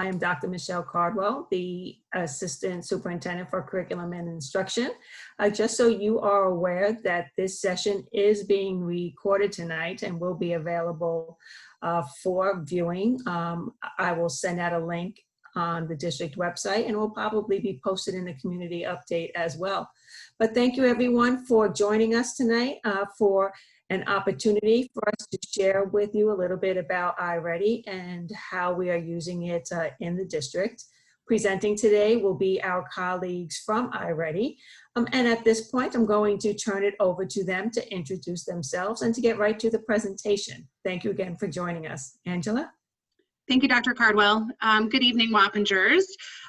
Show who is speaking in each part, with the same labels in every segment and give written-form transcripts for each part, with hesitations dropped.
Speaker 1: I am Dr. Michelle Cardwell, the Assistant Superintendent for Curriculum and Instruction. Just so you are aware that this session is being recorded tonight and will be available for viewing. I will send out a link on the district website, and will probably be posted in the community update as well. But thank you everyone for joining us tonight for an opportunity for us to share with you a little bit about iReady and how we are using it in the district. Presenting today will be our colleagues from iReady. And at this point, I'm going to turn it over to them to introduce themselves and to get right to the presentation. Thank you again for joining us. Angela?
Speaker 2: Thank you, Dr. Cardwell. Good evening, Wappingers.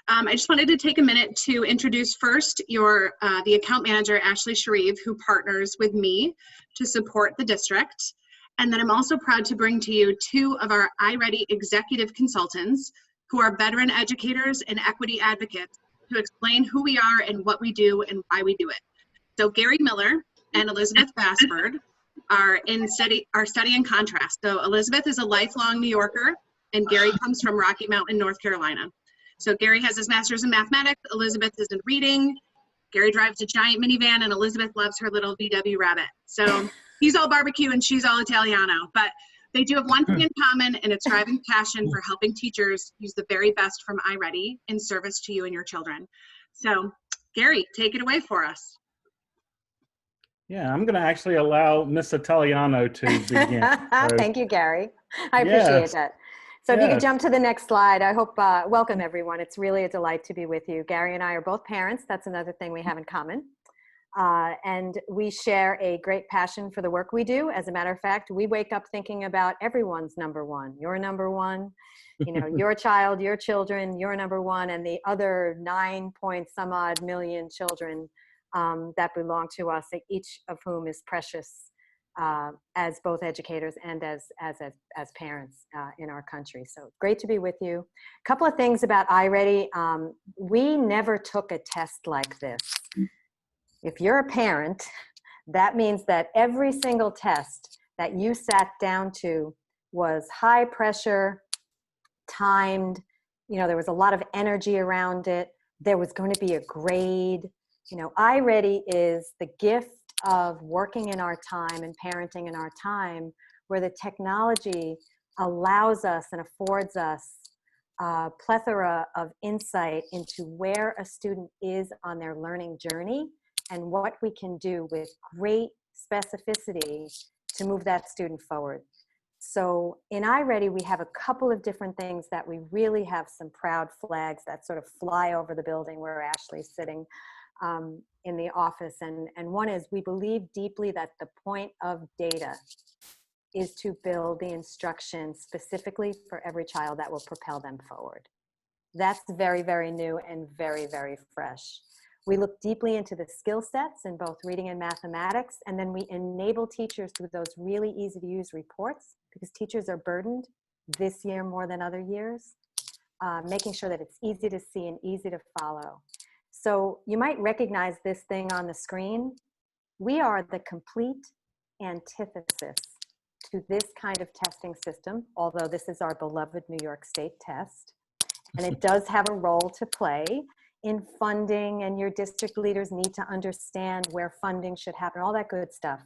Speaker 2: I just wanted to take a minute to introduce first the account manager, Ashley Sharif, who partners with me to support the district. And then I'm also proud to bring to you two of our iReady executive consultants who are veteran educators and equity advocates to explain who we are and what we do and why we do it. So Gary Miller and Elizabeth Bassford are studying contrast. So Elizabeth is a lifelong New Yorker, and Gary comes from Rocky Mountain, North Carolina. So Gary has his master's in mathematics, Elizabeth is in reading, Gary drives a giant minivan, and Elizabeth loves her little VW Rabbit. So he's all barbecue and she's all Italiano, but they do have one thing in common, and it's driving passion for helping teachers use the very best from iReady in service to you and your children. So Gary, take it away for us.
Speaker 3: Yeah, I'm going to actually allow Miss Italiano to begin.
Speaker 4: Thank you, Gary. I appreciate that. So if you could jump to the next slide. I hope, welcome everyone. It's really a delight to be with you. Gary and I are both parents. That's another thing we have in common. And we share a great passion for the work we do. As a matter of fact, we wake up thinking about everyone's number one. Your number one, you know, your child, your children, your number one, and the other 9 point some odd million children that belong to us, each of whom is precious as both educators and as parents in our country. So great to be with you. A couple of things about iReady. We never took a test like this. If you're a parent, that means that every single test that you sat down to was high pressure, timed, you know, there was a lot of energy around it. There was going to be a grade. You know, iReady is the gift of working in our time and parenting in our time, where the technology allows us and affords us a plethora of insight into where a student is on their learning journey and what we can do with great specificity to move that student forward. So in iReady, we have a couple of different things that we really have some proud flags that sort of fly over the building where Ashley's sitting in the office. And one is, we believe deeply that the point of data is to build the instruction specifically for every child that will propel them forward. That's very, very new and very, very fresh. We look deeply into the skill sets in both reading and mathematics, and then we enable teachers through those really easy to use reports, because teachers are burdened this year more than other years, making sure that it's easy to see and easy to follow. So you might recognize this thing on the screen. We are the complete antithesis to this kind of testing system, although this is our beloved New York State test. And it does have a role to play in funding, and your district leaders need to understand where funding should happen, all that good stuff.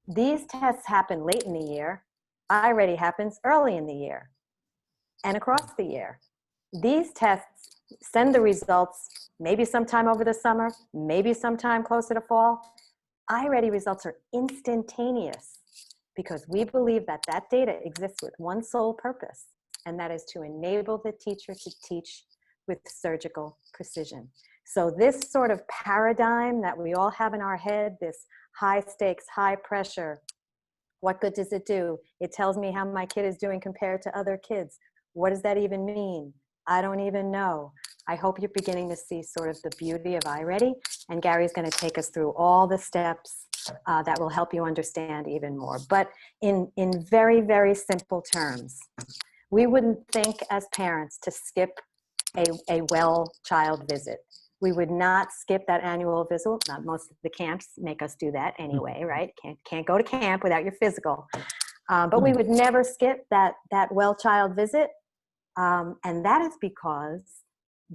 Speaker 4: These tests happen late in the year. iReady happens early in the year and across the year. These tests send the results maybe sometime over the summer, maybe sometime closer to fall. iReady results are instantaneous because we believe that that data exists with one sole purpose, and that is to enable the teacher to teach with surgical precision. So this sort of paradigm that we all have in our head, this high stakes, high pressure, what good does it do? It tells me how my kid is doing compared to other kids. What does that even mean? I don't even know. I hope you're beginning to see sort of the beauty of iReady, and Gary's going to take us through all the steps that will help you understand even more. But in very, very simple terms, we wouldn't think as parents to skip a well child visit. We would not skip that annual visit. Not most of the camps make us do that anyway, right? Can't go to camp without your physical. But we would never skip that well child visit And that is because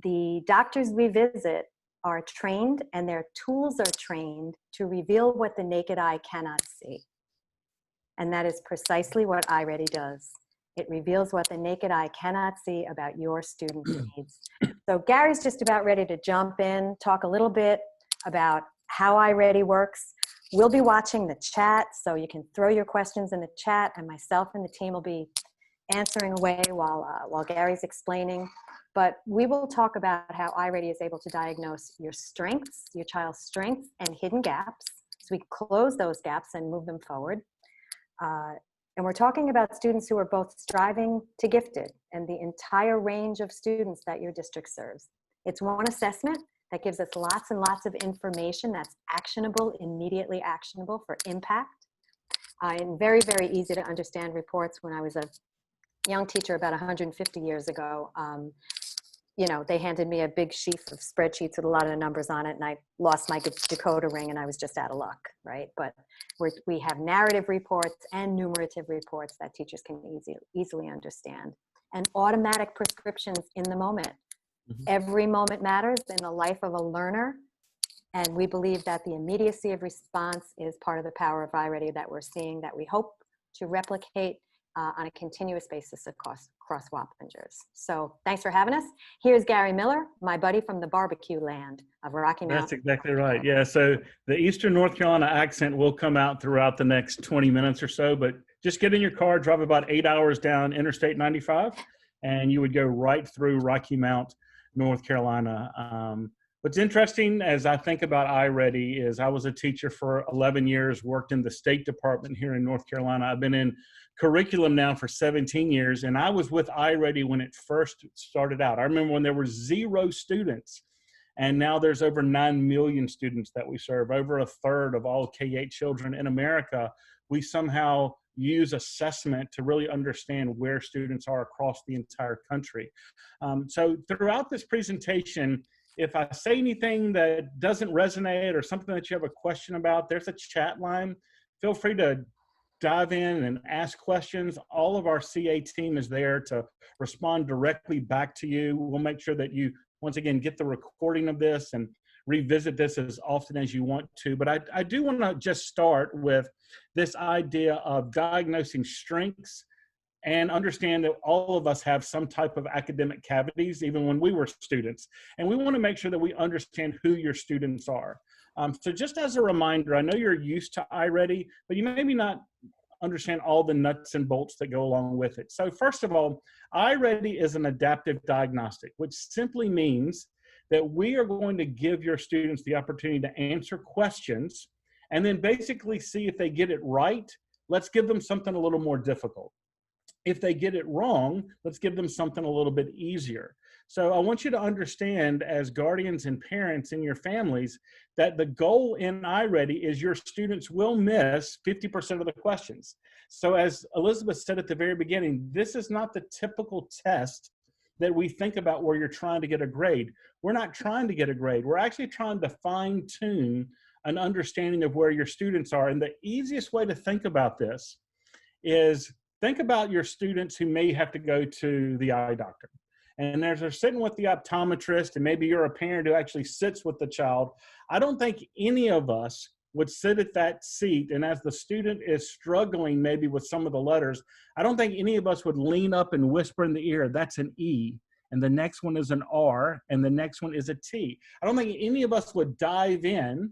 Speaker 4: the doctors we visit are trained, and their tools are trained to reveal what the naked eye cannot see. And that is precisely what iReady does. It reveals what the naked eye cannot see about your students' needs. So Gary's just about ready to jump in, talk a little bit about how iReady works. We'll be watching the chat, so you can throw your questions in the chat, and myself and the team will be answering away while Gary's explaining. But we will talk about how iReady is able to diagnose your strengths, your child's strengths and hidden gaps, so we close those gaps and move them forward. And we're talking about students who are both striving to gifted and the entire range of students that your district serves. It's one assessment that gives us lots and lots of information that's actionable, immediately actionable for impact, and very, very easy to understand reports. When I was a young teacher about 150 years ago, you know, they handed me a big sheaf of spreadsheets with a lot of numbers on it, and I lost my decoder ring and I was just out of luck, right? But we have narrative reports and numerative reports that teachers can easily understand, and automatic prescriptions in the moment. Mm-hmm. Every moment matters in the life of a learner, and we believe that the immediacy of response is part of the power of iReady that we're seeing, that we hope to replicate on a continuous basis across Wappingers. So thanks for having us. Here's Gary Miller, my buddy from the barbecue land of Rocky Mountain.
Speaker 3: That's exactly right. Yeah, so the Eastern North Carolina accent will come out throughout the next 20 minutes or so, but just get in your car, drive about 8 hours down Interstate 95, and you would go right through Rocky Mount, North Carolina. What's interesting as I think about iReady is I was a teacher for 11 years, worked in the State Department here in North Carolina. I've been in curriculum now for 17 years, and I was with iReady when it first started out. I remember when there were 0 students, and now there's over 9 million students that we serve. Over a third of all K-8 children in America, we somehow use assessment to really understand where students are across the entire country. So throughout this presentation, if I say anything that doesn't resonate or something that you have a question about, there's a chat line. Feel free to dive in and ask questions. All of our CA team is there to respond directly back to you. We'll make sure that you, once again, get the recording of this and revisit this as often as you want to. But I do want to just start with this idea of diagnosing strengths and understand that all of us have some type of academic cavities, even when we were students. And we want to make sure that we understand who your students are. So just as a reminder, I know you're used to iReady, but you maybe not understand all the nuts and bolts that go along with it. So first of all, iReady is an adaptive diagnostic, which simply means that we are going to give your students the opportunity to answer questions and then basically see if they get it right. Let's give them something a little more difficult. If they get it wrong, let's give them something a little bit easier. So I want you to understand, as guardians and parents in your families, that the goal in iReady is your students will miss 50% of the questions. So as Elizabeth said at the very beginning, this is not the typical test that we think about where you're trying to get a grade. We're not trying to get a grade. We're actually trying to fine-tune an understanding of where your students are. And the easiest way to think about this is think about your students who may have to go to the eye doctor. And as they're sitting with the optometrist, and maybe you're a parent who actually sits with the child, I don't think any of us would sit at that seat, and as the student is struggling maybe with some of the letters, I don't think any of us would lean up and whisper in the ear, that's an E, and the next one is an R, and the next one is a T. I don't think any of us would dive in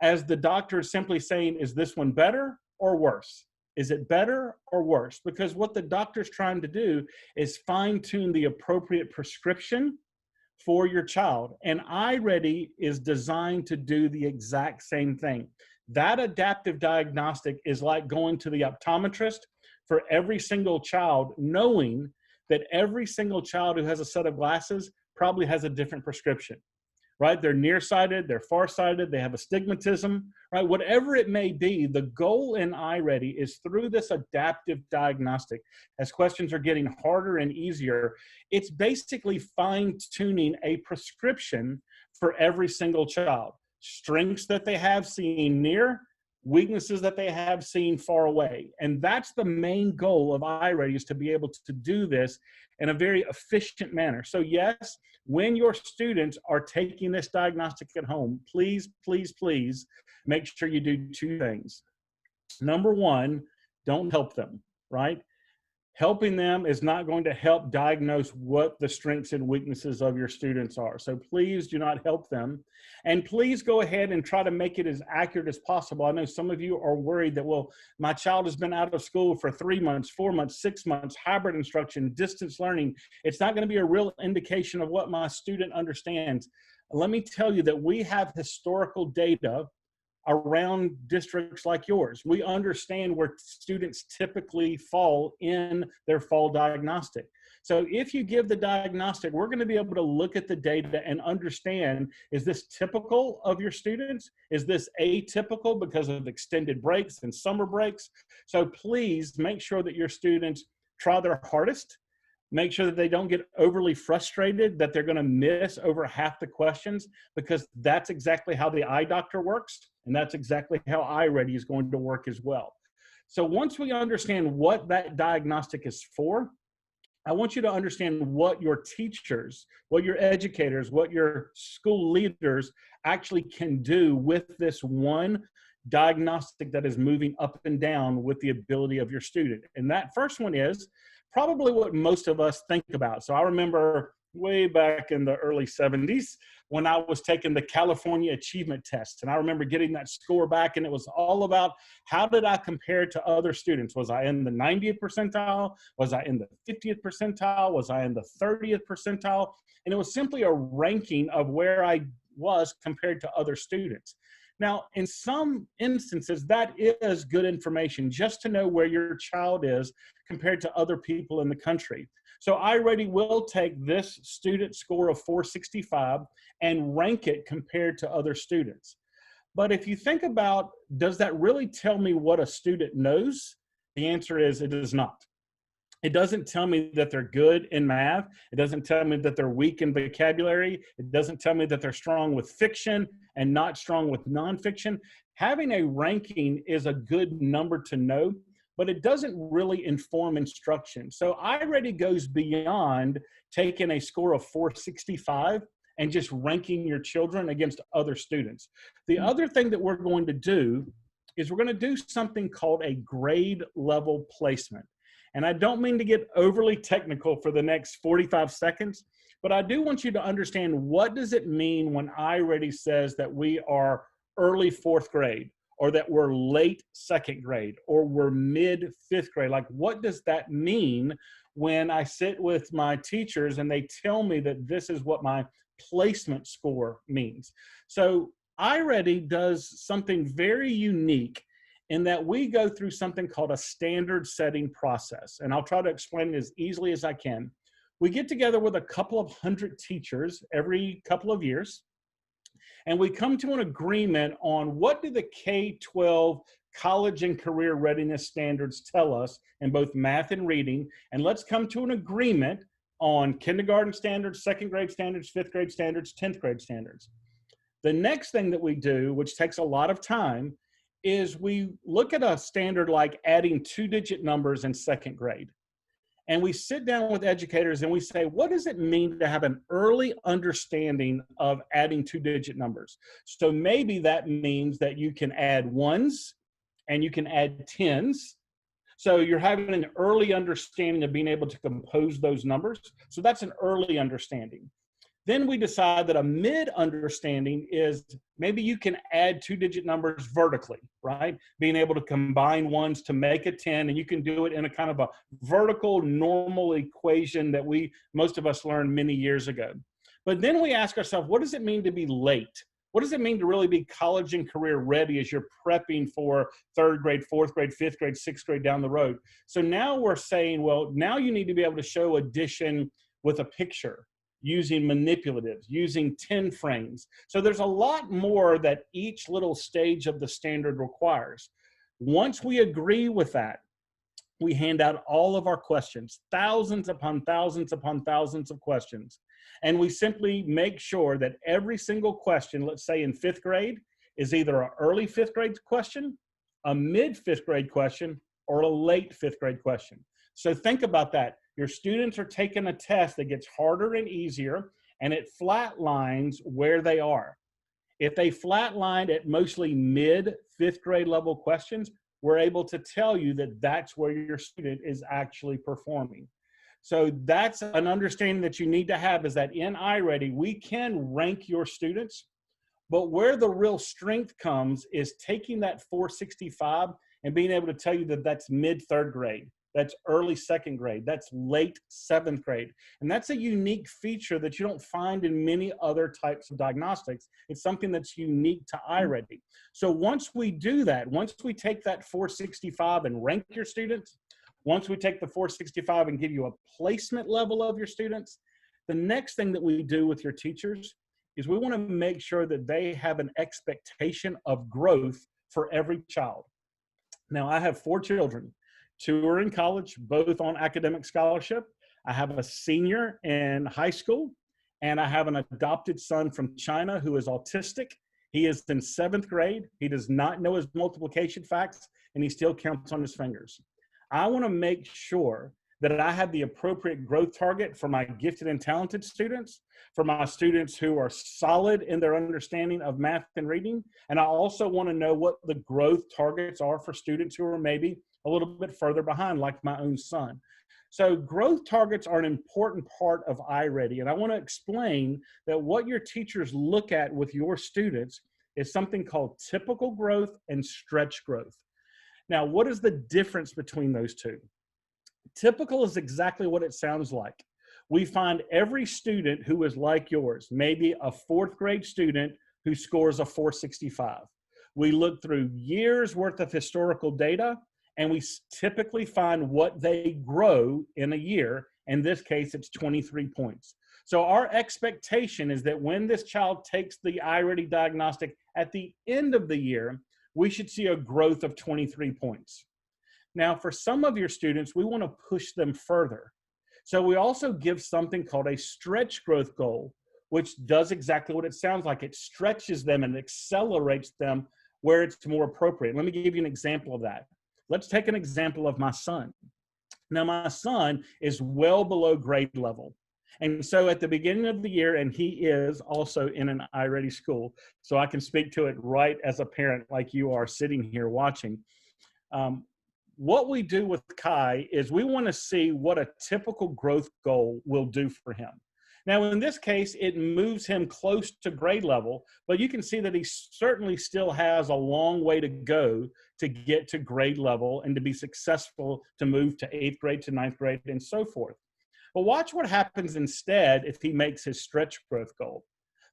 Speaker 3: as the doctor is simply saying, is this one better or worse? Is it better or worse? Because what the doctor's trying to do is fine-tune the appropriate prescription for your child. And iReady is designed to do the exact same thing. That adaptive diagnostic is like going to the optometrist for every single child, knowing that every single child who has a set of glasses probably has a different prescription. Right? They're nearsighted, they're farsighted, they have astigmatism, right? Whatever it may be, the goal in iReady is through this adaptive diagnostic, as questions are getting harder and easier, it's basically fine-tuning a prescription for every single child. Strengths that they have seeing near, weaknesses that they have seen far away. And that's the main goal of iReady, is to be able to do this in a very efficient manner. So yes, when your students are taking this diagnostic at home, please, please, please make sure you do two things. Number one, don't help them, right? Helping them is not going to help diagnose what the strengths and weaknesses of your students are. So please do not help them. And please go ahead and try to make it as accurate as possible. I know some of you are worried that, well, my child has been out of school for 3 months, 4 months, 6 months, hybrid instruction, distance learning. It's not going to be a real indication of what my student understands. Let me tell you that we have historical data around districts like yours. We understand where students typically fall in their fall diagnostic. So if you give the diagnostic, we're going to be able to look at the data and understand, is this typical of your students? Is this atypical because of extended breaks and summer breaks? So please make sure that your students try their hardest. Make sure that they don't get overly frustrated that they're going to miss over half the questions, because that's exactly how the eye doctor works. And that's exactly how iReady is going to work as well. So once we understand what that diagnostic is for, I want you to understand what your teachers, what your educators, what your school leaders actually can do with this one diagnostic that is moving up and down with the ability of your student. And that first one is probably what most of us think about. So I remember way back in the early 70s when I was taking the California Achievement Test. And I remember getting that score back, and it was all about, how did I compare to other students? Was I in the 90th percentile? Was I in the 50th percentile? Was I in the 30th percentile? And it was simply a ranking of where I was compared to other students. Now, in some instances, that is good information, just to know where your child is compared to other people in the country. So iReady will take this student score of 465 and rank it compared to other students. But if you think about, does that really tell me what a student knows? The answer is, it does not. It doesn't tell me that they're good in math. It doesn't tell me that they're weak in vocabulary. It doesn't tell me that they're strong with fiction and not strong with nonfiction. Having a ranking is a good number to know, but it doesn't really inform instruction. So iReady goes beyond taking a score of 465 and just ranking your children against other students. The other thing that we're going to do is we're going to do something called a grade level placement. And I don't mean to get overly technical for the next 45 seconds, but I do want you to understand, what does it mean when iReady says that we are early 4th grade, or that we're late 2nd grade, or we're mid 5th grade? Like, what does that mean when I sit with my teachers and they tell me that this is what my placement score means? So iReady does something very unique in that we go through something called a standard setting process. And I'll try to explain it as easily as I can. We get together with a couple of hundred teachers every couple of years, and we come to an agreement on, what do the K-12 college and career readiness standards tell us in both math and reading, and let's come to an agreement on kindergarten standards, 2nd grade standards, 5th grade standards, 10th grade standards. The next thing that we do, which takes a lot of time, is we look at a standard like adding 2-digit numbers in 2nd grade. And we sit down with educators and we say, what does it mean to have an early understanding of adding 2-digit numbers? So maybe that means that you can add ones and you can add tens. So you're having an early understanding of being able to compose those numbers. So that's an early understanding. Then we decide that a mid understanding is maybe you can add 2-digit numbers vertically, right? Being able to combine ones to make a 10, and you can do it in a kind of a vertical normal equation that most of us learned many years ago. But then we ask ourselves, what does it mean to be late? What does it mean to really be college and career ready as you're prepping for 3rd grade, 4th grade, 5th grade, 6th grade down the road? So now we're saying, well, now you need to be able to show addition with a picture, using manipulatives, using 10 frames. So there's a lot more that each little stage of the standard requires. Once we agree with that, we hand out all of our questions, thousands upon thousands upon thousands of questions. And we simply make sure that every single question, let's say in 5th grade, is either an early 5th grade question a mid fifth grade question, or a late fifth grade question. So think about that. Your students are taking a test that gets harder and easier, and it flatlines where they are. If they flatlined at mostly mid fifth grade level questions, we're able to tell you that that's where your student is actually performing. So that's an understanding that you need to have, is that in iReady, we can rank your students, but where the real strength comes is taking that 465 and being able to tell you that that's mid third grade, that's early second grade, that's late seventh grade. And that's a unique feature that you don't find in many other types of diagnostics. It's something that's unique to iReady. So once we do that, once we take that 465 and rank your students, once we take the 465 and give you a placement level of your students, the next thing that we do with your teachers is we want to make sure that they have an expectation of growth for every child. Now, I have 4 children. 2 are in college, both on academic scholarship. I have a senior in high school, and I have an adopted son from China who is autistic. He is in 7th grade. He does not know his multiplication facts, and he still counts on his fingers. I want to make sure that I have the appropriate growth target for my gifted and talented students, for my students who are solid in their understanding of math and reading. And I also want to know what the growth targets are for students who are maybe a little bit further behind, like my own son. So growth targets are an important part of iReady. And I want to explain that what your teachers look at with your students is something called typical growth and stretch growth. Now, what is the difference between those two? Typical is exactly what it sounds like. We find every student who is like yours, maybe a 4th grade student who scores a 465. We look through years worth of historical data, and we typically find what they grow in a year. In this case, it's 23 points. So our expectation is that when this child takes the iReady diagnostic at the end of the year, we should see a growth of 23 points. Now, for some of your students, we want to push them further. So we also give something called a stretch growth goal, which does exactly what it sounds like. It stretches them and accelerates them where it's more appropriate. Let me give you an example of that. Let's take an example of my son. Now, my son is well below grade level. And so at the beginning of the year, and he is also in an iReady school, so I can speak to it right as a parent like you are sitting here watching. What we do with Kai is we want to see what a typical growth goal will do for him. Now, in this case, it moves him close to grade level, but you can see that he certainly still has a long way to go to get to grade level and to be successful to move to 8th grade to 9th grade and so forth. But watch what happens instead if he makes his stretch growth goal.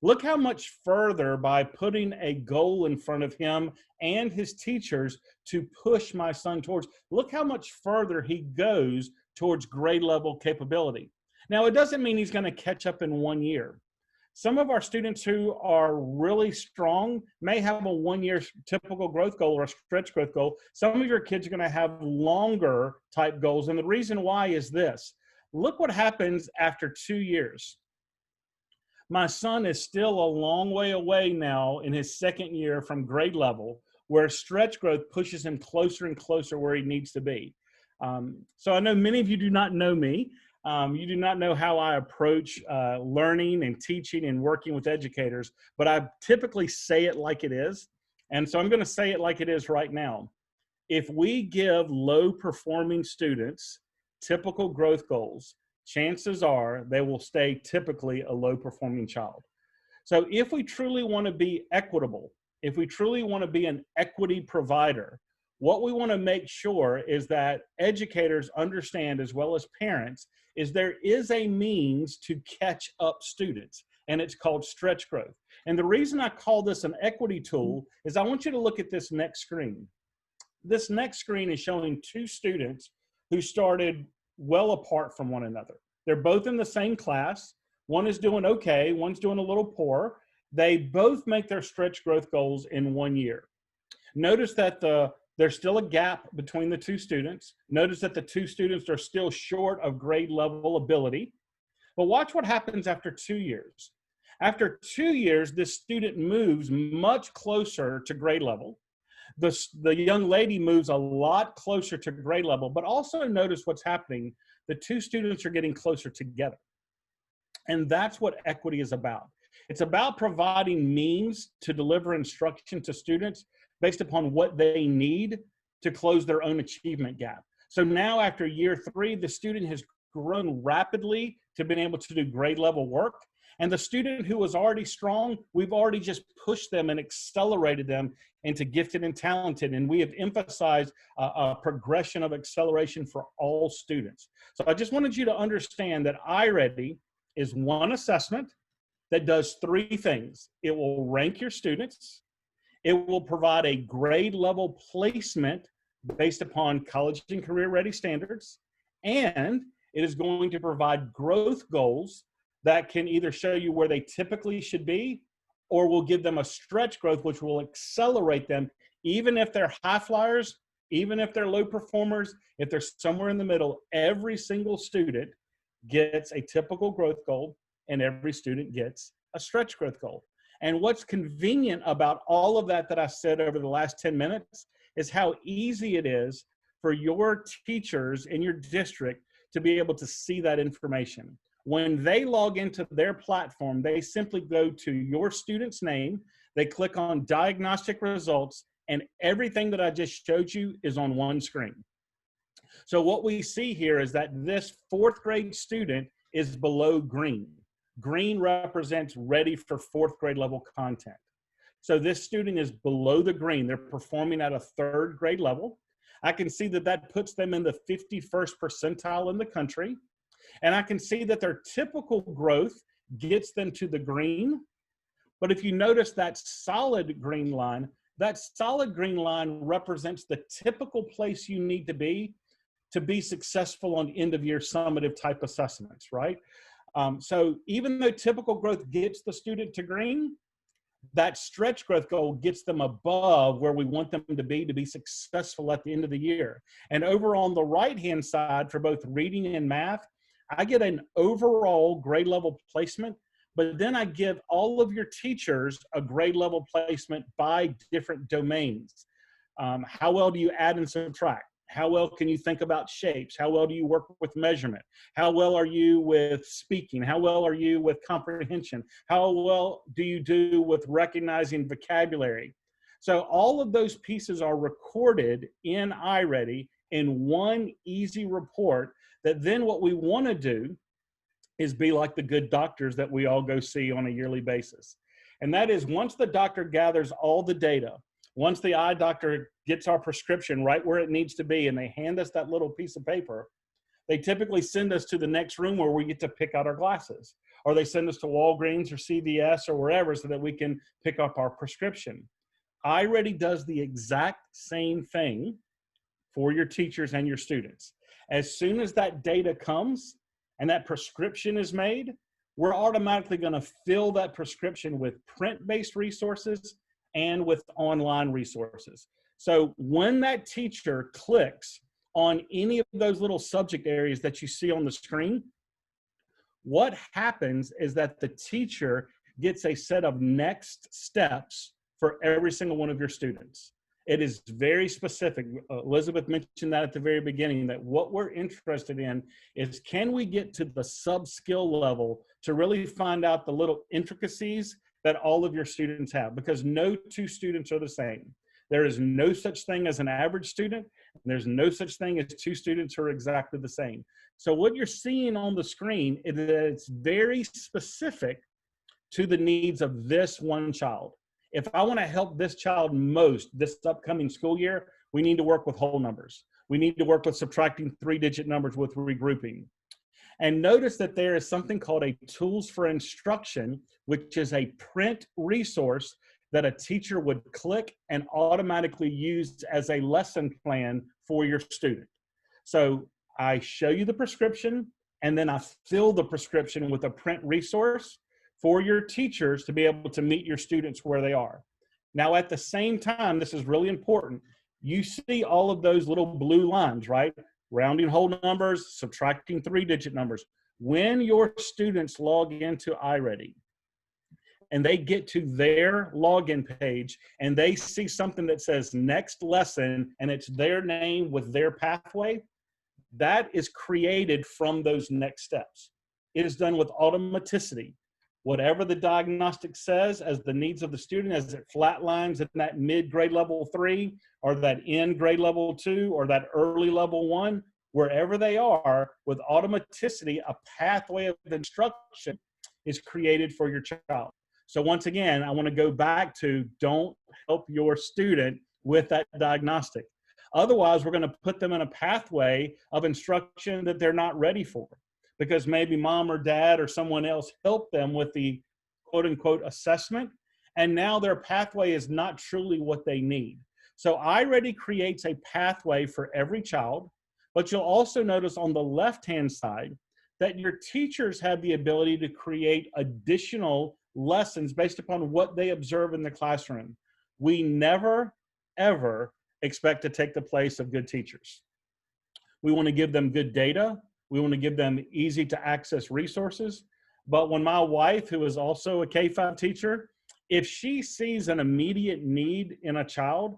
Speaker 3: Look how much further, by putting a goal in front of him and his teachers to push my son towards, look how much further he goes towards grade level capability. Now, it doesn't mean he's going to catch up in 1 year. Some of our students who are really strong may have a 1-year typical growth goal or a stretch growth goal. Some of your kids are going to have longer type goals. And the reason why is this. Look what happens after 2 years. My son is still a long way away now in his 2nd year from grade level, where stretch growth pushes him closer and closer where he needs to be. So I know many of you do not know me. You do not know how I approach learning and teaching and working with educators, but I typically say it like it is. And so I'm going to say it like it is right now. If we give low performing students typical growth goals, chances are they will stay typically a low performing child. So if we truly want to be equitable, if we truly want to be an equity provider, what we want to make sure is that educators understand, as well as parents, is there is a means to catch up students, and it's called stretch growth. And the reason I call this an equity tool is I want you to look at this next screen. This next screen is showing 2 students who started well apart from one another. They're both in the same class. One is doing okay, one's doing a little poor. They both make their stretch growth goals in 1 year. Notice that there's still a gap between the 2 students. Notice that the 2 students are still short of grade level ability. But watch what happens after 2 years. After 2 years, this student moves much closer to grade level. The young lady moves a lot closer to grade level, but also notice what's happening. The two students are getting closer together. And that's what equity is about. It's about providing means to deliver instruction to students based upon what they need to close their own achievement gap. So now after year 3, the student has grown rapidly to being able to do grade level work. And the student who was already strong, we've already just pushed them and accelerated them into gifted and talented. And we have emphasized a progression of acceleration for all students. So I just wanted you to understand that iReady is one assessment that does 3 things. It will rank your students. It will provide a grade level placement based upon college and career ready standards. And it is going to provide growth goals that can either show you where they typically should be, or will give them a stretch growth, which will accelerate them, even if they're high flyers, even if they're low performers, if they're somewhere in the middle. Every single student gets a typical growth goal, and every student gets a stretch growth goal. And what's convenient about all of that I said over the last 10 minutes is how easy it is for your teachers in your district to be able to see that information. When they log into their platform, they simply go to your student's name, they click on diagnostic results, and everything that I just showed you is on one screen. So what we see here is that this 4th grade student is below green. Green represents ready for 4th grade level content. So this student is below the green. They're performing at a 3rd grade level. I can see that that puts them in the 51st percentile in the country. And I can see that their typical growth gets them to the green. But if you notice that solid green line represents the typical place you need to be successful on end of year summative type assessments, right? So even though typical growth gets the student to green, that stretch growth goal gets them above where we want them to be successful at the end of the year. And over on the right-hand side for both reading and math, I get an overall grade level placement, but then I give all of your teachers a grade level placement by different domains. How well do you add and subtract? How well can you think about shapes? How well do you work with measurement? How well are you with speaking? How well are you with comprehension? How well do you do with recognizing vocabulary? So all of those pieces are recorded in iReady in one easy report that then what we want to do is be like the good doctors that we all go see on a yearly basis. And that is, once the doctor gathers all the data, once the eye doctor gets our prescription right where it needs to be and they hand us that little piece of paper, they typically send us to the next room where we get to pick out our glasses. Or they send us to Walgreens or CVS or wherever so that we can pick up our prescription. iReady does the exact same thing for your teachers and your students. As soon as that data comes and that prescription is made, we're automatically going to fill that prescription with print-based resources and with online resources. So when that teacher clicks on any of those little subject areas that you see on the screen, what happens is that the teacher gets a set of next steps for every single one of your students. It is very specific. Elizabeth mentioned that at the very beginning, that what we're interested in is, can we get to the sub-skill level to really find out the little intricacies that all of your students have, because no 2 students are the same. There is no such thing as an average student, and there's no such thing as 2 students who are exactly the same. So what you're seeing on the screen is that it's very specific to the needs of this one child. If I want to help this child most this upcoming school year, we need to work with whole numbers. We need to work with subtracting 3-digit numbers with regrouping. And notice that there is something called a Tools for Instruction, which is a print resource that a teacher would click and automatically use as a lesson plan for your student. So I show you the prescription, and then I fill the prescription with a print resource for your teachers to be able to meet your students where they are. Now, at the same time, this is really important. You see all of those little blue lines, right? Rounding whole numbers, subtracting 3-digit numbers. When your students log into iReady, and they get to their login page and they see something that says next lesson and it's their name with their pathway, that is created from those next steps. It is done with automaticity. Whatever the diagnostic says as the needs of the student, as it flatlines in that mid grade level 3 or that end grade level 2 or that early level 1, wherever they are, with automaticity, a pathway of instruction is created for your child. So once again, I want to go back to don't help your student with that diagnostic. Otherwise, we're going to put them in a pathway of instruction that they're not ready for, because maybe mom or dad or someone else helped them with the quote unquote assessment, and now their pathway is not truly what they need. So iReady creates a pathway for every child, but you'll also notice on the left-hand side that your teachers have the ability to create additional lessons based upon what they observe in the classroom. We never, ever expect to take the place of good teachers. We want to give them good data. We want to give them easy to access resources. But when my wife, who is also a K-5 teacher, if she sees an immediate need in a child,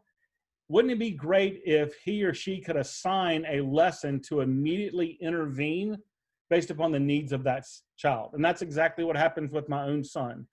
Speaker 3: wouldn't it be great if he or she could assign a lesson to immediately intervene based upon the needs of that child? And that's exactly what happens with my own son.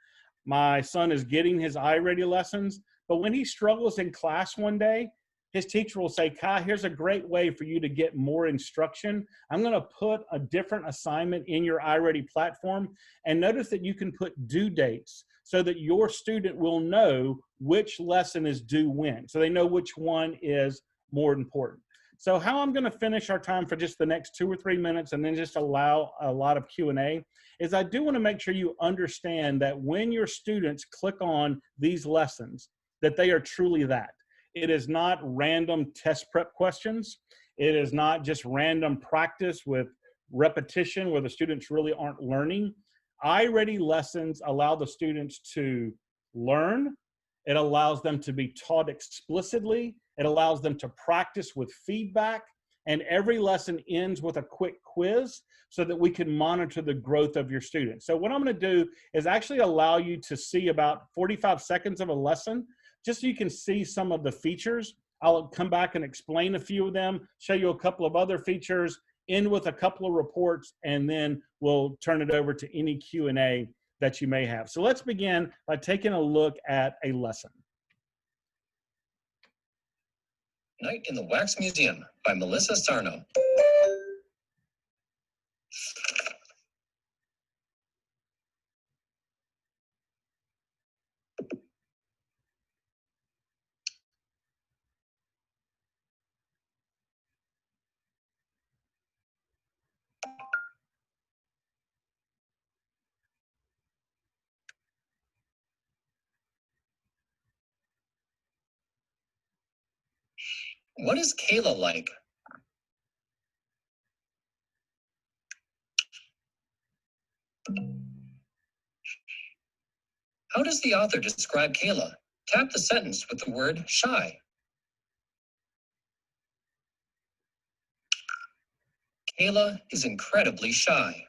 Speaker 3: My son is getting his iReady lessons, but when he struggles in class one day, his teacher will say, Kai, here's a great way for you to get more instruction. I'm going to put a different assignment in your iReady platform. And notice that you can put due dates so that your student will know which lesson is due when. So they know which one is more important. So how I'm going to finish our time for just the next 2 or 3 minutes and then just allow a lot of Q&A is I do want to make sure you understand that when your students click on these lessons, that they are truly that. It is not random test prep questions. It is not just random practice with repetition where the students really aren't learning. iReady lessons allow the students to learn. It allows them to be taught explicitly. It allows them to practice with feedback. And every lesson ends with a quick quiz so that we can monitor the growth of your students. So what I'm going to do is actually allow you to see about 45 seconds of a lesson, just so you can see some of the features. I'll come back and explain a few of them, show you a couple of other features, end with a couple of reports, and then we'll turn it over to any Q&A that you may have. So let's begin by taking a look at a lesson.
Speaker 5: Night in the Wax Museum by Melissa Sarno. What is Kayla like? How does the author describe Kayla? Tap the sentence with the word shy. Kayla is incredibly shy.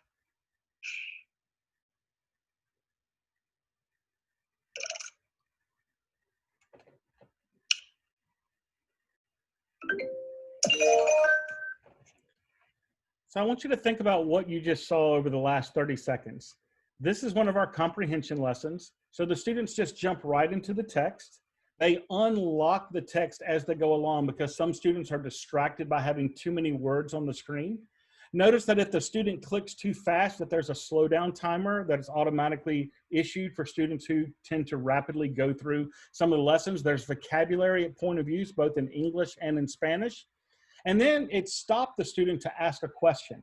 Speaker 3: So I want you to think about what you just saw over the last 30 seconds. This is one of our comprehension lessons. So the students just jump right into the text. They unlock the text as they go along because some students are distracted by having too many words on the screen. Notice that if the student clicks too fast, that there's a slowdown timer that is automatically issued for students who tend to rapidly go through some of the lessons. There's vocabulary at point of use, both in English and in Spanish. And then it stopped the student to ask a question.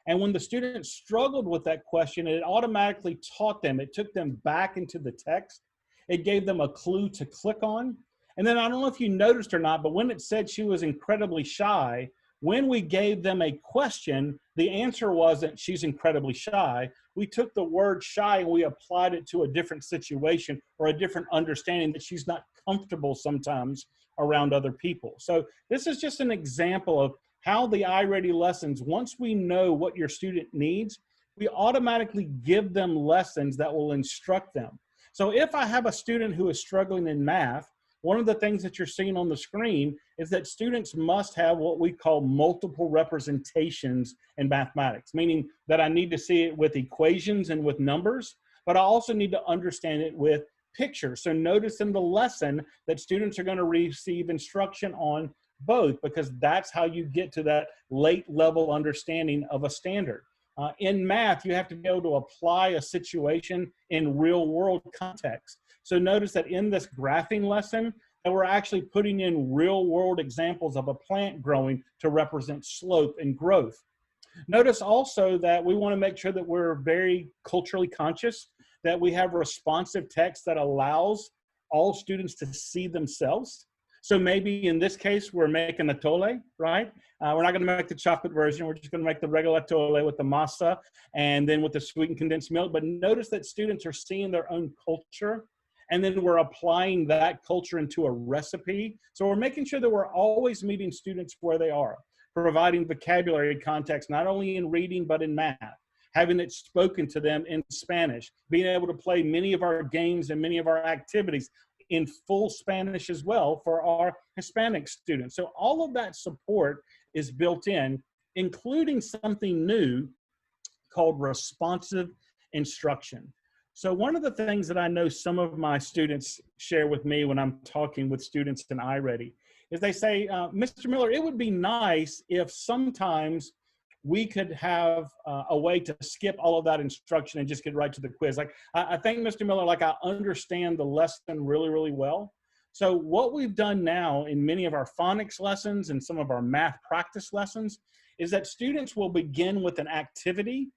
Speaker 3: And when the student struggled with that question, it automatically taught them. It took them back into the text. It gave them a clue to click on. And then I don't know if you noticed or not, but when it said she was incredibly shy, when we gave them a question, the answer wasn't she's incredibly shy. We took the word shy and we applied it to a different situation or a different understanding that she's not comfortable sometimes around other people. So this is just an example of how the iReady lessons, once we know what your student needs, we automatically give them lessons that will instruct them. So if I have a student who is struggling in math, one of the things that you're seeing on the screen is that students must have what we call multiple representations in mathematics, meaning that I need to see it with equations and with numbers, but I also need to understand it with pictures. So notice in the lesson that students are going to receive instruction on both, because that's how you get to that late level understanding of a standard. In math, you have to be able to apply a situation in real world context. So notice that in this graphing lesson, that we're actually putting in real world examples of a plant growing to represent slope and growth. Notice also that we want to make sure that we're very culturally conscious, that we have responsive text that allows all students to see themselves. So maybe in this case, we're making a atole, right? We're not going to make the chocolate version. We're just going to make the regular atole with the masa and then with the sweetened condensed milk. But notice that students are seeing their own culture, and then we're applying that culture into a recipe. So we're making sure that we're always meeting students where they are, providing vocabulary context, not only in reading, but in math, having it spoken to them in Spanish, being able to play many of our games and many of our activities in full Spanish as well for our Hispanic students. So all of that support is built in, including something new called responsive instruction. So one of the things that I know some of my students share with me when I'm talking with students in iReady is they say, Mr. Miller, it would be nice if sometimes we could have a way to skip all of that instruction and just get right to the quiz. Like, I think, Mr. Miller, like I understand the lesson really, really well. So what we've done now in many of our phonics lessons and some of our math practice lessons is that students will begin with an activity.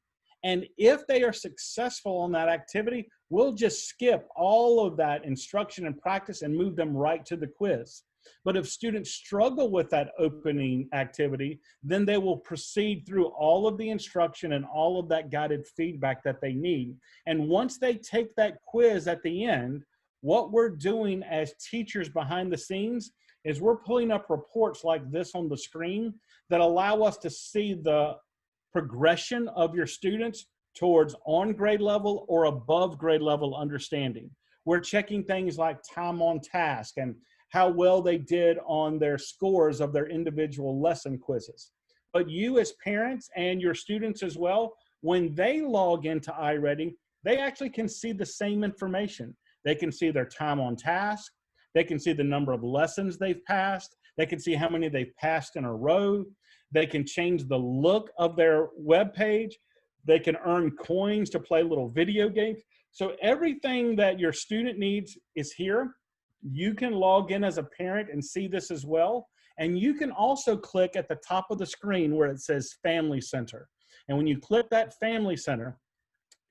Speaker 3: And if they are successful on that activity, we'll just skip all of that instruction and practice and move them right to the quiz. But if students struggle with that opening activity, then they will proceed through all of the instruction and all of that guided feedback that they need. And once they take that quiz at the end, what we're doing as teachers behind the scenes is we're pulling up reports like this on the screen that allow us to see the progression of your students towards on grade level or above grade level understanding. We're checking things like time on task and how well they did on their scores of their individual lesson quizzes. But you as parents and your students as well, when they log into iReady, they actually can see the same information. They can see their time on task. They can see the number of lessons they've passed. They can see how many they've passed in a row. They can change the look of their web page. They can earn coins to play little video games. So everything that your student needs is here. You can log in as a parent and see this as well. And you can also click at the top of the screen where it says Family Center. And when you click that Family Center,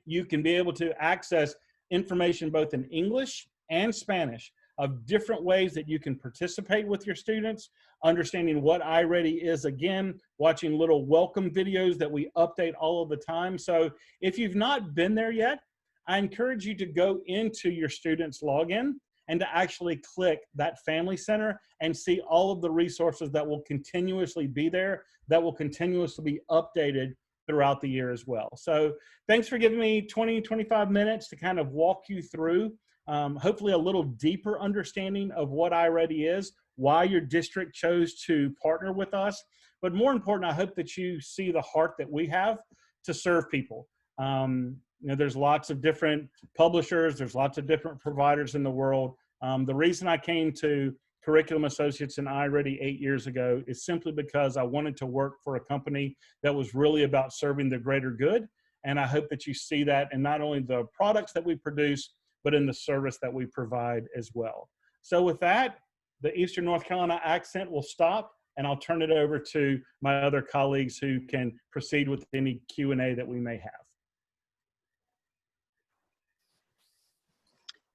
Speaker 3: you can be able to access information both in English and Spanish of different ways that you can participate with your students, understanding what iReady is, again, watching little welcome videos that we update all of the time. So if you've not been there yet, I encourage you to go into your students' login and to actually click that Family Center and see all of the resources that will continuously be there, that will continuously be updated throughout the year as well. So thanks for giving me 20, 25 minutes to kind of walk you through hopefully a little deeper understanding of what iReady is, why your district chose to partner with us. But more important, I hope that you see the heart that we have to serve people. You know, there's lots of different publishers, there's lots of different providers in the world. The reason I came to Curriculum Associates and iReady 8 years ago is simply because I wanted to work for a company that was really about serving the greater good. And I hope that you see that in not only the products that we produce, but in the service that we provide as well. So with that, the Eastern North Carolina accent will stop, and I'll turn it over to my other colleagues who can proceed with any Q&A that we may have.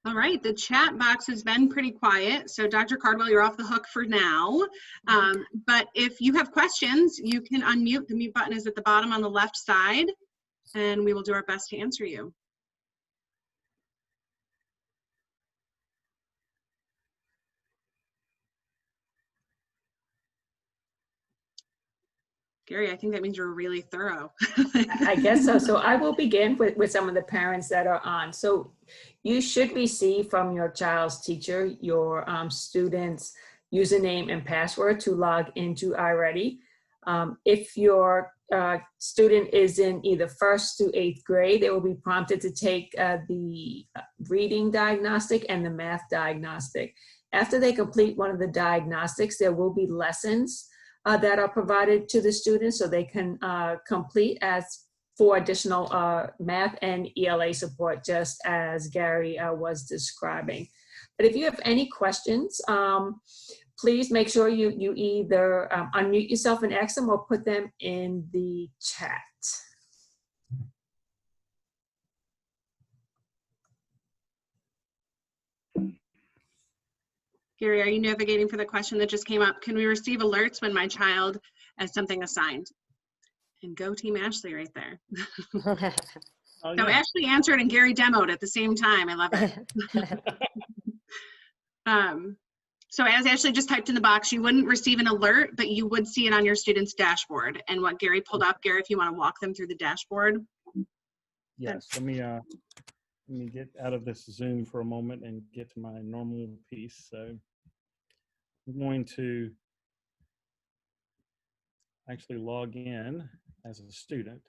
Speaker 2: All right, the chat box has been pretty quiet, so Dr. Cardwell, you're off the hook for now. But if you have questions, you can unmute. The mute button is at the bottom on the left side, and we will do our best to answer you. Gary, I think that means you're really thorough.
Speaker 1: I guess so. So I will begin with some of the parents that are on. So you should receive from your child's teacher your student's username and password to log into iReady. If your student is in either 1st to 8th grade, they will be prompted to take the reading diagnostic and the math diagnostic. After they complete one of the diagnostics, there will be lessons that are provided to the students so they can complete as for additional math and ELA support, just as Gary was describing. But if you have any questions, please make sure you either unmute yourself and ask them or put them in the chat.
Speaker 2: Gary, are you navigating for the question that just came up? Can we receive alerts when my child has something assigned? And go Team Ashley right there.
Speaker 3: Oh,
Speaker 2: So
Speaker 3: yeah.
Speaker 2: Ashley answered and Gary demoed at the same time. I love it. So as Ashley just typed in the box, you wouldn't receive an alert, but you would see it on your student's dashboard. And what Gary pulled up, Gary, if you want to walk them through the dashboard.
Speaker 3: Yes, let me get out of this Zoom for a moment and get to my normal piece. So I'm going to actually log in as a student.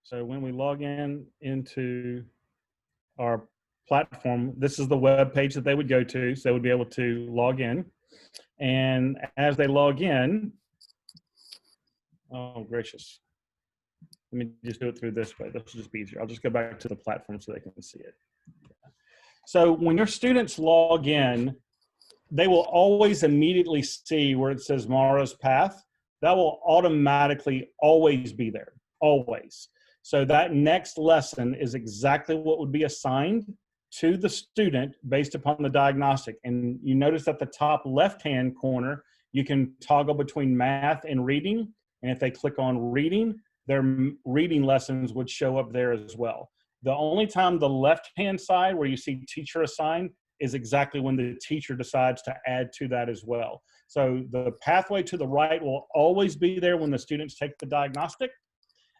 Speaker 3: So when we log into our platform, this is the web page that they would go to. So they would be able to log in. And as they log in, oh gracious. Let me just do it through this way. This will just be easier. I'll just go back to the platform so they can see it. So when your students log in, they will always immediately see where it says Mara's Path. That will automatically always be there, always. So that next lesson is exactly what would be assigned to the student based upon the diagnostic. And you notice at the top left-hand corner, you can toggle between math and reading. And if they click on reading, their reading lessons would show up there as well. The only time the left-hand side where you see teacher assigned is exactly when the teacher decides to add to that as well. So the pathway to the right will always be there when the students take the diagnostic,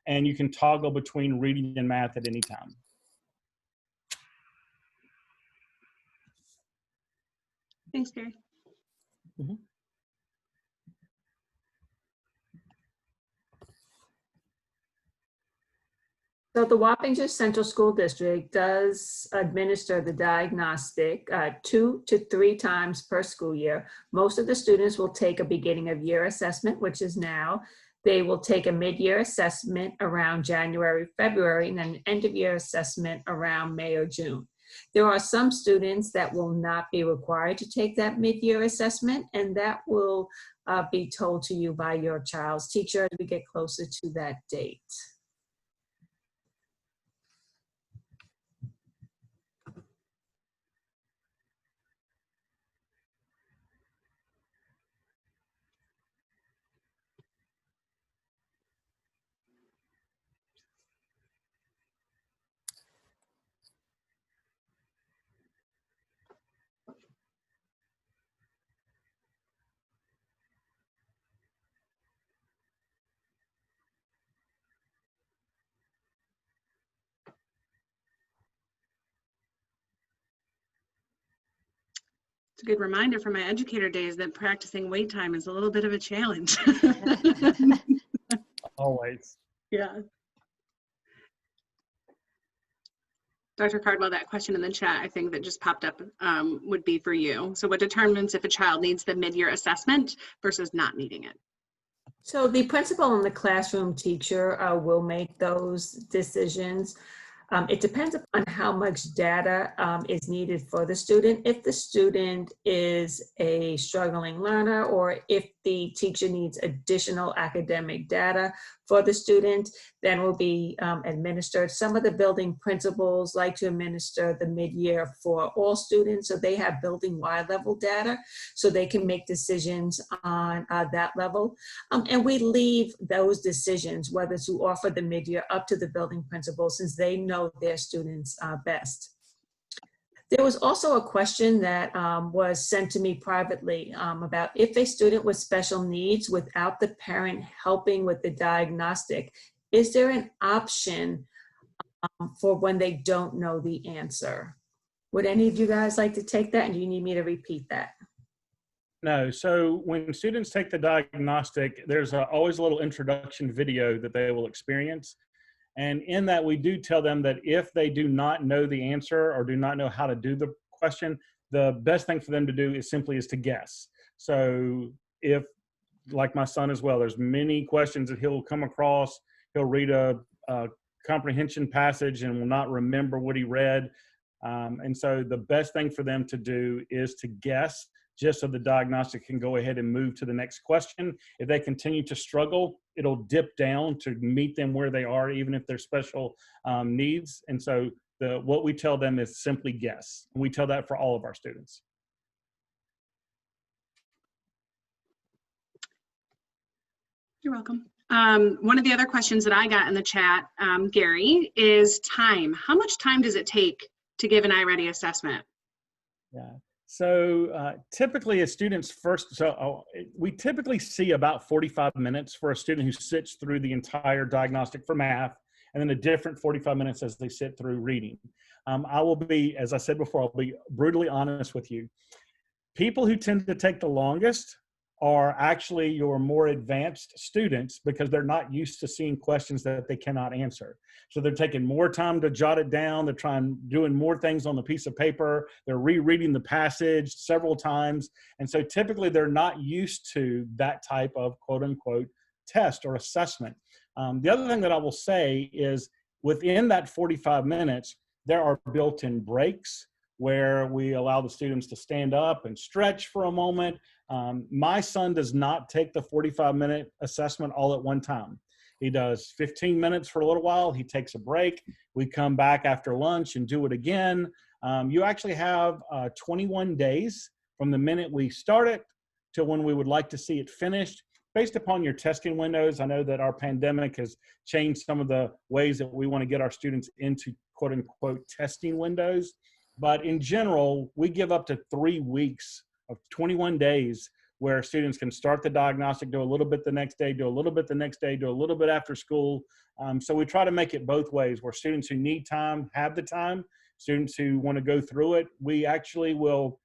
Speaker 3: and you can toggle between reading and math at any time.
Speaker 2: Thanks, Gary.
Speaker 3: Mm-hmm.
Speaker 1: So the Wappingers Central School District does administer the diagnostic 2 to 3 times per school year. Most of the students will take a beginning of year assessment, which is now. They will take a mid-year assessment around January, February, and then an end-of-year assessment around May or June. There are some students that will not be required to take that mid-year assessment, and that will be told to you by your child's teacher as we get closer to that date.
Speaker 2: It's a good reminder from my educator days that practicing wait time is a little bit of a challenge.
Speaker 3: Always.
Speaker 2: Yeah. Dr. Cardwell, that question in the chat, I think that just popped up would be for you. So what determines if a child needs the mid-year assessment versus not needing it?
Speaker 1: So the principal and the classroom teacher will make those decisions. It depends upon how much data is needed for the student. If the student is a struggling learner or if the teacher needs additional academic data for the student, then will be administered. Some of the building principals like to administer the mid-year for all students, so they have building-wide level data, so they can make decisions on that level. And we leave those decisions, whether to offer the mid-year, up to the building principal, since they know their students best. There was also a question that was sent to me privately about if a student with special needs without the parent helping with the diagnostic, is there an option for when they don't know the answer? Would any of you guys like to take that, and do you need me to repeat that?
Speaker 3: No. So when students take the diagnostic, there's always a little introduction video that they will experience. And in that, we do tell them that if they do not know the answer or do not know how to do the question, the best thing for them to do is simply to guess. So if, like my son as well, there's many questions that he'll come across, he'll read a comprehension passage and will not remember what he read. And so the best thing for them to do is to guess, just so the diagnostic can go ahead and move to the next question. If they continue to struggle, it'll dip down to meet them where they are, even if they're special needs. And so what we tell them is simply guess. And we tell that for all of our students.
Speaker 2: You're welcome. One of the other questions that I got in the chat, Gary, is time. How much time does it take to give an iReady assessment?
Speaker 3: Yeah. So typically a student's we typically see about 45 minutes for a student who sits through the entire diagnostic for math, and then a different 45 minutes as they sit through reading. I will be, as I said before, I'll be brutally honest with you. People who tend to take the longest are actually your more advanced students, because they're not used to seeing questions that they cannot answer. So they're taking more time to jot it down. They're doing more things on the piece of paper. They're rereading the passage several times. And so typically they're not used to that type of quote unquote test or assessment. The other thing that I will say is within that 45 minutes, there are built-in breaks where we allow the students to stand up and stretch for a moment. My son does not take the 45-minute assessment all at one time. He does 15 minutes for a little while. He takes a break. We come back after lunch and do it again. You actually have 21 days from the minute we start it to when we would like to see it finished, based upon your testing windows. I know that our pandemic has changed some of the ways that we want to get our students into quote unquote testing windows. But in general, we give up to 3 weeks of 21 days where students can start the diagnostic, do a little bit the next day, do a little bit the next day, do a little bit after school. So we try to make it both ways, where students who need time have the time. Students who want to go through it, we actually will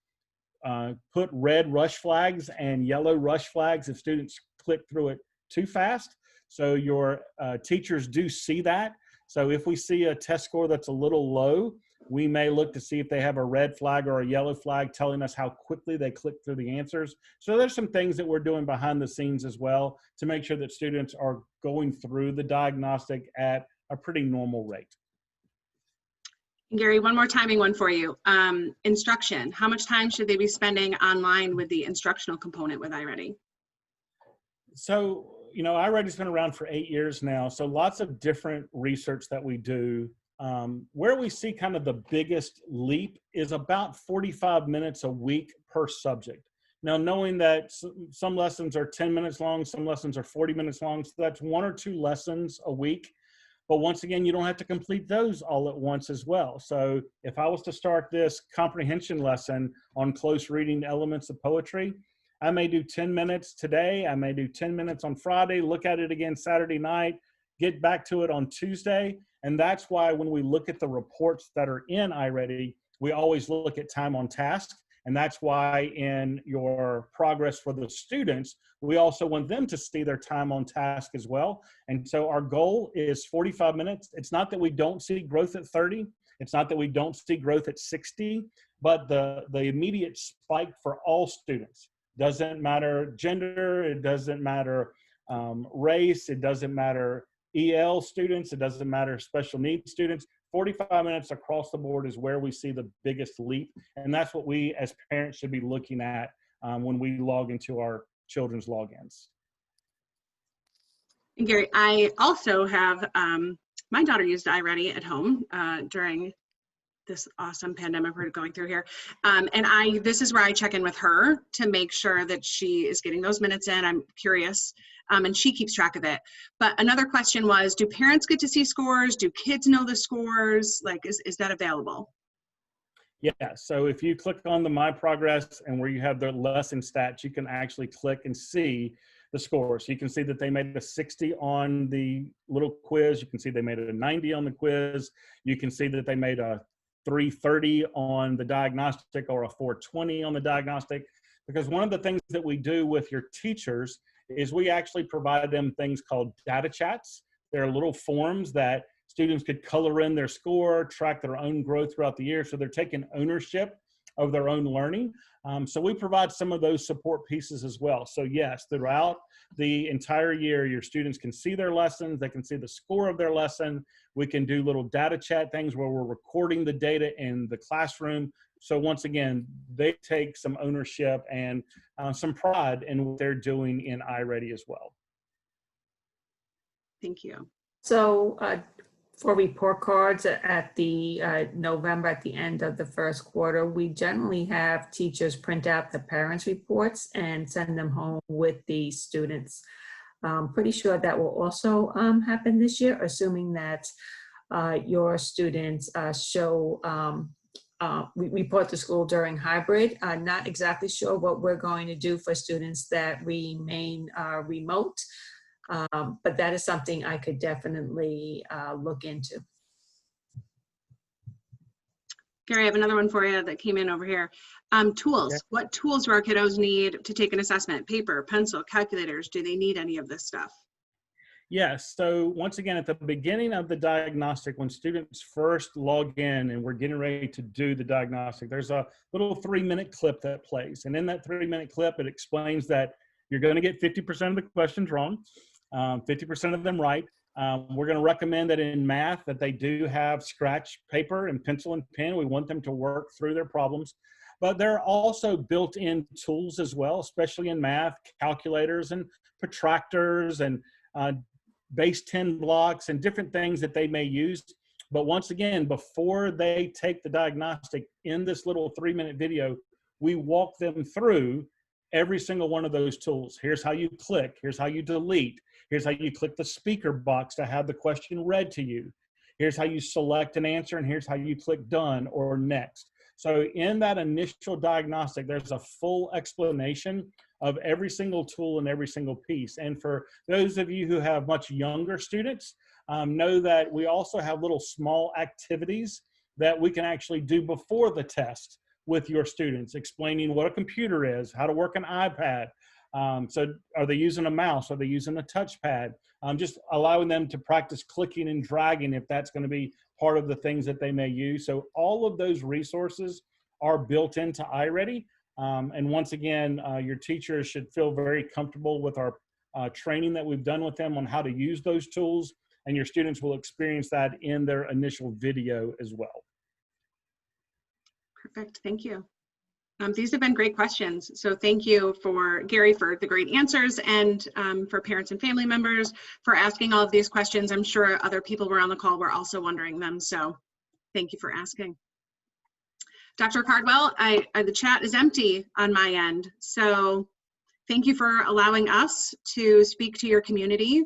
Speaker 3: put red rush flags and yellow rush flags if students click through it too fast. So your teachers do see that. So if we see a test score that's a little low, we may look to see if they have a red flag or a yellow flag telling us how quickly they click through the answers. So there's some things that we're doing behind the scenes as well to make sure that students are going through the diagnostic at a pretty normal rate.
Speaker 2: Gary, one more timing one for you. Instruction. How much time should they be spending online with the instructional component with iReady?
Speaker 3: So, you know, iReady's been around for 8 years now. So lots of different research that we do. Where we see kind of the biggest leap is about 45 minutes a week per subject. Now, knowing that some lessons are 10 minutes long, some lessons are 40 minutes long, so that's 1 or 2 lessons a week. But once again, you don't have to complete those all at once as well. So if I was to start this comprehension lesson on close reading elements of poetry, I may do 10 minutes today, I may do 10 minutes on Friday, look at it again Saturday night, get back to it on Tuesday. And that's why when we look at the reports that are in iReady, we always look at time on task. And that's why in your progress for the students, we also want them to see their time on task as well. And so our goal is 45 minutes. It's not that we don't see growth at 30. It's not that we don't see growth at 60, but the immediate spike for all students, doesn't matter gender, it doesn't matter race, it doesn't matter EL students, it doesn't matter special needs students. 45 minutes across the board is where we see the biggest leap. And that's what we as parents should be looking at when we log into our children's logins.
Speaker 2: And Gary, I also have, my daughter used iReady at home during this awesome pandemic we're going through here. And this is where I check in with her to make sure that she is getting those minutes in. I'm curious, and she keeps track of it. But another question was, do parents get to see scores? Do kids know the scores? Like, is that available?
Speaker 3: Yeah, so if you click on the My Progress and where you have the lesson stats, you can actually click and see the score. So you can see that they made a 60 on the little quiz. You can see they made a 90 on the quiz. You can see that they made a 330 on the diagnostic or a 420 on the diagnostic. Because one of the things that we do with your teachers is we actually provide them things called data chats. They're little forms that students could color in their score, track their own growth throughout the year. So they're taking ownership of their own learning. So we provide some of those support pieces as well. So yes, throughout the entire year, your students can see their lessons. They can see the score of their lesson. We can do little data chat things where we're recording the data in the classroom. So once again, they take some ownership and some pride in what they're doing in iReady as well.
Speaker 2: Thank you.
Speaker 1: So for report cards at the November, at the end of the first quarter, we generally have teachers print out the parents' reports and send them home with the students. Pretty sure that will also happen this year, assuming that your students show we report to school during hybrid. Not exactly sure what we're going to do for students that remain remote. But that is something I could definitely look into.
Speaker 2: Gary, I have another one for you that came in over here. Tools.
Speaker 3: Okay.
Speaker 2: What tools do our kiddos need to take an assessment? Paper, pencil, calculators. Do they need any of this stuff?
Speaker 3: Yes. So once again, at the beginning of the diagnostic, when students first log in and we're getting ready to do the diagnostic, there's a little 3-minute clip that plays. And in that 3-minute clip, it explains that you're going to get 50% of the questions wrong, 50% of them right. We're going to recommend that in math that they do have scratch paper and pencil and pen. We want them to work through their problems. But there are also built-in tools as well, especially in math, calculators and protractors and base 10 blocks and different things that they may use. But once again, before they take the diagnostic, in this little 3-minute video, we walk them through every single one of those tools. Here's how you click. Here's how you delete. Here's how you click the speaker box to have the question read to you. Here's how you select an answer, and here's how you click done or next. So in that initial diagnostic, there's a full explanation of every single tool and every single piece. And for those of you who have much younger students, know that we also have little small activities that we can actually do before the test with your students, explaining what a computer is, how to work an iPad. So are they using a mouse? Are they using a touchpad? Just allowing them to practice clicking and dragging if that's going to be part of the things that they may use. So all of those resources are built into iReady. And once again, your teachers should feel very comfortable with our training that we've done with them on how to use those tools, and your students will experience that in their initial video as well.
Speaker 2: Perfect, thank you. These have been great questions. So thank you for Gary for the great answers, and for parents and family members for asking all of these questions. I'm sure other people were on the call were also wondering them. So thank you for asking. Dr. Cardwell, the chat is empty on my end. So thank you for allowing us to speak to your community.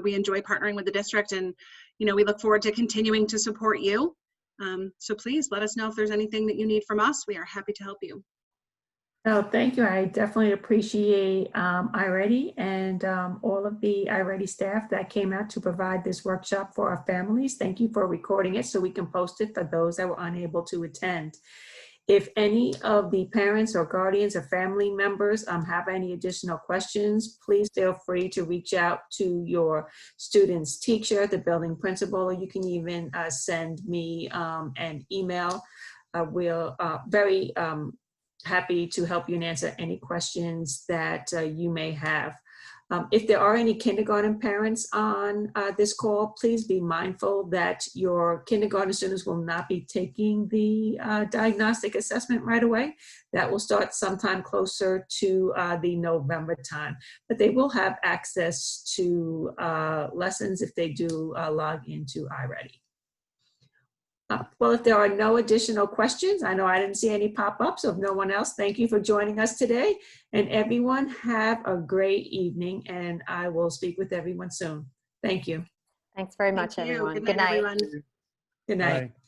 Speaker 2: We enjoy partnering with the district, and we look forward to continuing to support you. So please let us know if there's anything that you need from us. We are happy to help you.
Speaker 1: Oh, thank you. I definitely appreciate iReady and all of the iReady staff that came out to provide this workshop for our families. Thank you for recording it so we can post it for those that were unable to attend. If any of the parents or guardians or family members have any additional questions, please feel free to reach out to your student's teacher, the building principal, or you can even send me an email. We're very happy to help you and answer any questions that you may have. If there are any kindergarten parents on this call, please be mindful that your kindergarten students will not be taking the diagnostic assessment right away. That will start sometime closer to the November time, but they will have access to lessons if they do log into iReady. Well, if there are no additional questions, I know I didn't see any pop-ups. So if no one else, thank you for joining us today. And everyone have a great evening, and I will speak with everyone soon. Thank you.
Speaker 4: Thanks very much, everyone.
Speaker 2: Good night, everyone.
Speaker 1: Good night.
Speaker 3: Bye.